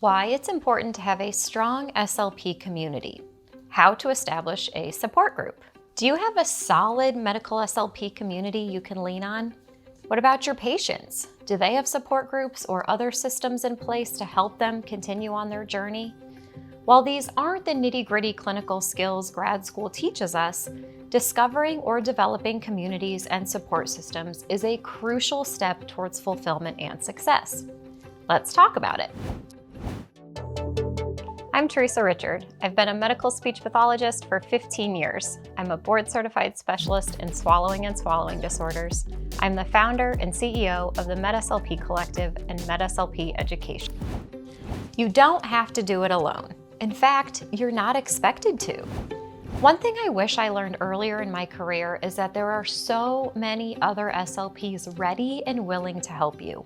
Why it's important to have a strong SLP community. How to establish a support group. Do you have a solid medical SLP community you can lean on? What about your patients? Do they have support groups or other systems in place to help them continue on their journey? While these aren't the nitty-gritty clinical skills grad school teaches us, discovering or developing communities and support systems is a crucial step towards fulfillment and success. Let's talk about it. I'm Theresa Richard. I've been a medical speech pathologist for 15 years. I'm a board-certified specialist in swallowing and swallowing disorders. I'm the founder and CEO of the MedSLP Collective and MedSLP Education. You don't have to do it alone. In fact, you're not expected to. One thing I wish I learned earlier in my career is that there are so many other SLPs ready and willing to help you.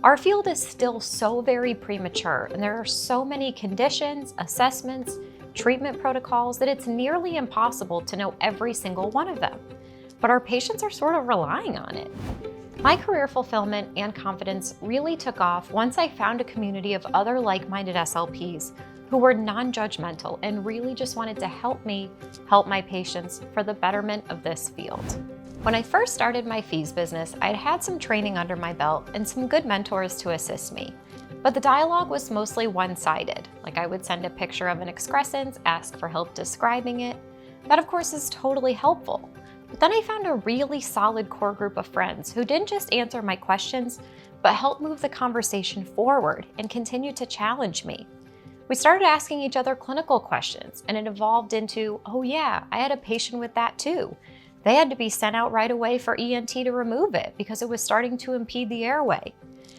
Our field is still so very premature, and there are so many conditions, assessments, treatment protocols that it's nearly impossible to know every single one of them. But our patients are sort of relying on it. My career fulfillment and confidence really took off once I found a community of other like-minded SLPs who were non-judgmental and really just wanted to help me help my patients for the betterment of this field. When I first started my fees business, I'd had some training under my belt and some good mentors to assist me. But the dialogue was mostly one-sided. Like I would send a picture of an excrescence, ask for help describing it. That of course is totally helpful. But then I found a really solid core group of friends who didn't just answer my questions, but helped move the conversation forward and continued to challenge me. We started asking each other clinical questions, and it evolved into, oh yeah, I had a patient with that too. They had to be sent out right away for ENT to remove it because it was starting to impede the airway.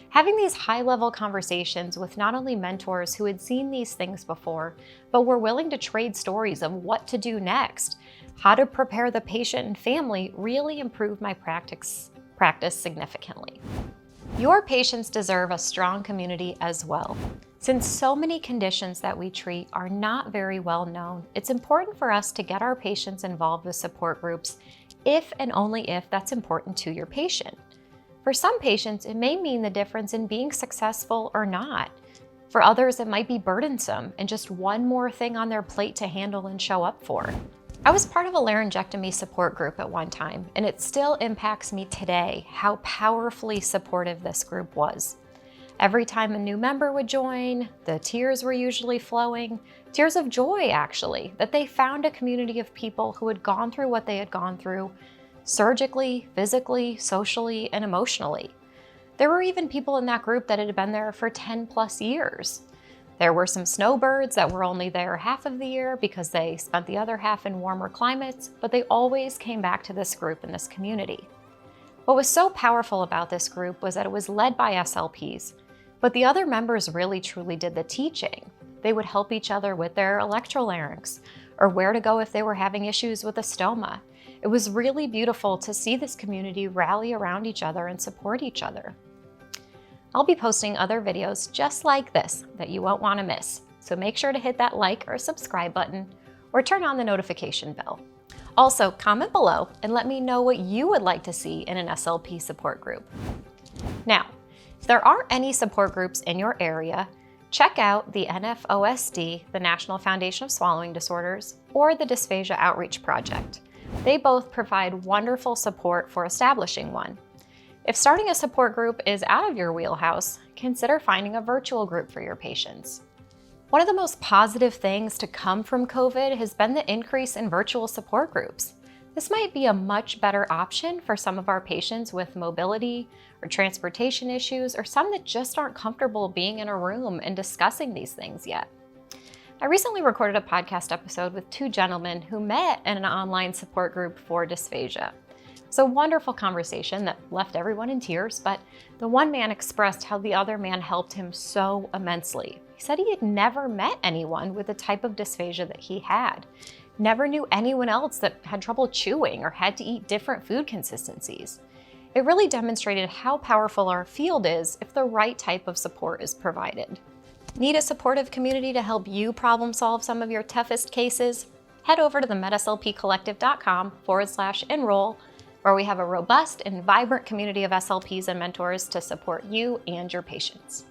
Having these high-level conversations with not only mentors who had seen these things before, but were willing to trade stories of what to do next, how to prepare the patient and family, really improved my practice significantly. Your patients deserve a strong community as well. Since so many conditions that we treat are not very well known, it's important for us to get our patients involved with support groups if and only if that's important to your patient. For some patients, it may mean the difference in being successful or not. For others, it might be burdensome and just one more thing on their plate to handle and show up for. I was part of a laryngectomy support group at one time, and it still impacts me today how powerfully supportive this group was. Every time a new member would join, the tears were usually flowing, tears of joy actually, that they found a community of people who had gone through what they had gone through, surgically, physically, socially, and emotionally. There were even people in that group that had been there for 10 plus years. There were some snowbirds that were only there half of the year because they spent the other half in warmer climates, but they always came back to this group and this community. What was so powerful about this group was that it was led by SLPs, but the other members really truly did the teaching. They would help each other with their electrolarynx, or where to go if they were having issues with a stoma. It was really beautiful to see this community rally around each other and support each other. I'll be posting other videos just like this that you won't want to miss, so make sure to hit that like or subscribe button, or turn on the notification bell. Also, comment below and let me know what you would like to see in an SLP support group. Now, if there aren't any support groups in your area, check out the NFOSD, the National Foundation of Swallowing Disorders, or the Dysphagia Outreach Project. They both provide wonderful support for establishing one. If starting a support group is out of your wheelhouse, consider finding a virtual group for your patients. One of the most positive things to come from COVID has been the increase in virtual support groups. This might be a much better option for some of our patients with mobility or transportation issues, or some that just aren't comfortable being in a room and discussing these things yet. I recently recorded a podcast episode with two gentlemen who met in an online support group for dysphagia. It was a wonderful conversation that left everyone in tears, but the one man expressed how the other man helped him so immensely. He said he had never met anyone with the type of dysphagia that he had. Never knew anyone else that had trouble chewing or had to eat different food consistencies. It really demonstrated how powerful our field is if the right type of support is provided. Need a supportive community to help you problem solve some of your toughest cases? Head over to the MedSLPcollective.com/enroll, where we have a robust and vibrant community of SLPs and mentors to support you and your patients.